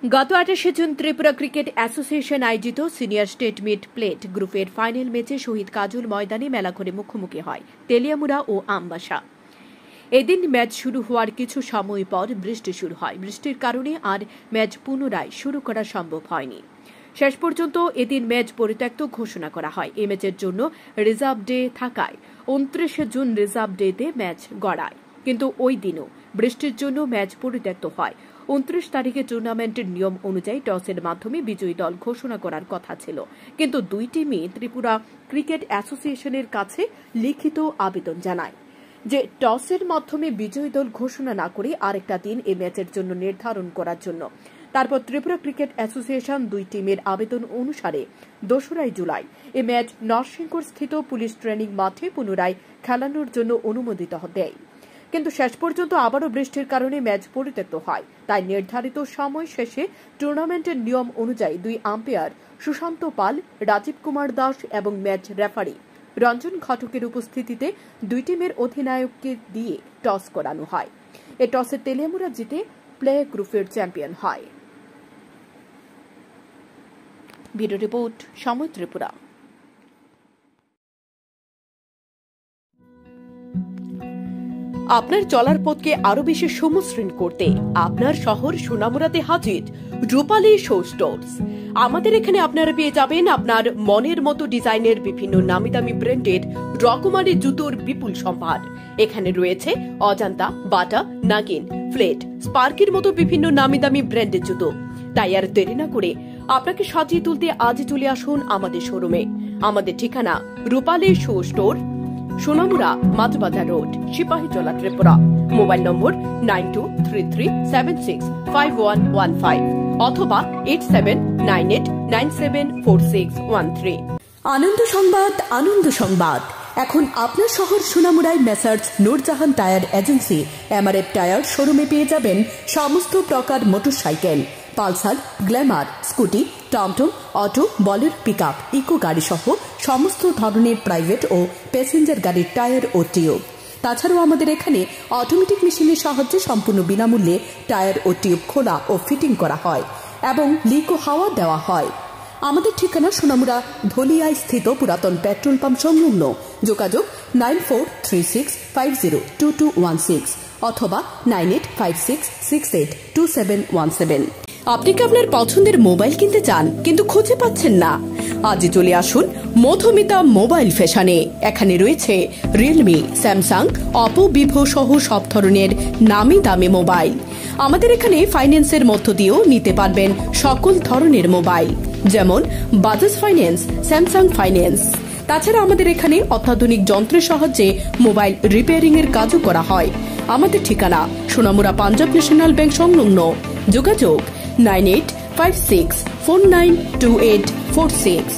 গত 28 June Tripura cricket association আয়োজিত senior state mid plate গ্রুপের ফাইনাল ম্যাচে শহীদ কাজল ময়দানে মেলাঘরে মুখোমুখি হয় তেলিয়ামুড়া ও আমবাসা। এদিন ম্যাচ শুরু হওয়ার কিছু সময় পর বৃষ্টি শুরু হয়। বৃষ্টির কারণে আর ম্যাচ পুনরায় শুরু করা সম্ভব হয়নি। শেষ পর্যন্ত এদিন ম্যাচ পরিত্যক্ত ঘোষণা করা হয়। এই ম্যাচের জন্য রিজার্ভ ডে থাকায় 29 জুন রিজার্ভ ডেতে ম্যাচ গড়ায়, কিন্তু ওই দিনও বৃষ্টির জন্য ম্যাচ পরিত্যক্ত হয়। 29 তারিখে টুর্নামেন্টের নিয়ম অনুযায়ী টসের মাধ্যমে বিজয়ী দল ঘোষণা করার কথা ছিল, কিন্তু দুই টিমই ত্রিপুরা ক্রিকেট অ্যাসোসিয়েশনের কাছে লিখিত আবেদন জানায় যে টসের মাধ্যমে বিজয়ী দল ঘোষণা না করে আরেকটা দিন এই ম্যাচের জন্য নির্ধারণ করার জন্য। তারপর ত্রিপুরা ক্রিকেট অ্যাসোসিয়েশন দুই টিমের আবেদন অনুসারে 2 জুলাই এই ম্যাচ নরসিংগড় স্থিত পুলিশ ট্রেনিং মাঠে পুনরায় খেলানোর জন্য অনুমোদিত দেয়, কিন্তু শেষ পর্যন্ত আবারও বৃষ্টির কারণে ম্যাচ পরিত্যক্ত হয়। তাই নির্ধারিত সময় শেষে টুর্নামেন্টের নিয়ম অনুযায়ী 2 আম্পায়ার সুশান্ত পাল, রাজীব কুমার দাস এবং ম্যাচ রেফারি রঞ্জন ঘটকের উপস্থিতিতে দুই টিমের অধিনায়ককে দিয়ে টস করানো হয়। এই টসে তেলিয়ামুড়া জিতে প্লে গ্রুপের চ্যাম্পিয়ন হয়। ব্যুরো রিপোর্ট, সময় ত্রিপুরা। আপনার চলার পথকে আরো বেশি সমশ্রীন করতে আপনার শহর সোনামুড়াতে হাজির রূপালী শো স্টোরস। আমাদের এখানে আপনারা পেয়ে যাবেন আপনার মনের মতো ডিজাইনের বিভিন্ন নামি দামি ব্র্যান্ডের রকমারি জুতোর বিপুল সম্ভার। এখানে রয়েছে অজন্তা, বাটা, নাগিন, ফ্লেট, স্পার্কের মতো বিভিন্ন নামি দামি ব্র্যান্ডের জুতো। তাই আর দেরি না করে আপনাকে সাজিয়ে তুলতে আজ চলে আসুন আমাদের শোরুমে। আমাদের ঠিকানা Rupali show store, Sonamura, Matbazar road, Sipahijala, Tripura. Mobile number 9233765115 অথবা 8798974613। আনন্দ সংবাদ, আনন্দ সংবাদ। এখন আপনার শহর সোনামুড়ায় Messrs Noorjahan tyre agency MRF tyre শোরুমে পেয়ে যাবেন সমস্ত প্রকার মোটরসাইকেল, পালসার, গ্ল্যামার, স্কুটি, টমটম, অটো, বলেরো, পিকআপ, ইকো গাড়ি সহ সমস্ত ধরনের প্রাইভেট ও প্যাসেঞ্জার গাড়ির টায়ার ও টিউব। তাছাড়াও আমাদের এখানে অটোমেটিক মেশিনের সাহায্যে সম্পূর্ণ বিনামূল্যে টায়ার ও টিউব খোলা ও ফিটিং করা হয় এবং লিক ও হাওয়া দেওয়া হয়। আমাদের ঠিকানা সোনামুড়া ধলিয়ায় স্থিত পুরাতন পেট্রোল পাম্প সংলগ্ন। যোগাযোগ 9436502216 অথবা 9856682717। আপনি কি আপনার পছন্দের মোবাইল কিনতে চান কিন্তু খুঁজে পাচ্ছেন না? আজই চলে আসুন মধুমিতা মোবাইল ফ্যাশনে। এখানে রয়েছে রিয়েলমি, স্যামসাং, অপো, ভিভো সহ সব ধরনের নামি দামি মোবাইল। আমাদের এখানে ফাইন্যান্সের মধ্য দিয়েও নিতে পারবেন সকল ধরনের মোবাইল, যেমন বাজাজ ফাইন্যান্স, স্যামসাং ফাইন্যান্স। তাছাড়া আমাদের এখানে অত্যাধুনিক যন্ত্রের সাহায্যে মোবাইল রিপেয়ারিং এর কাজও করা হয়। আমাদের ঠিকানা সোনামুড়া পাঞ্জাব ন্যাশনাল ব্যাংক সংলগ্ন। যোগাযোগ 9856492846।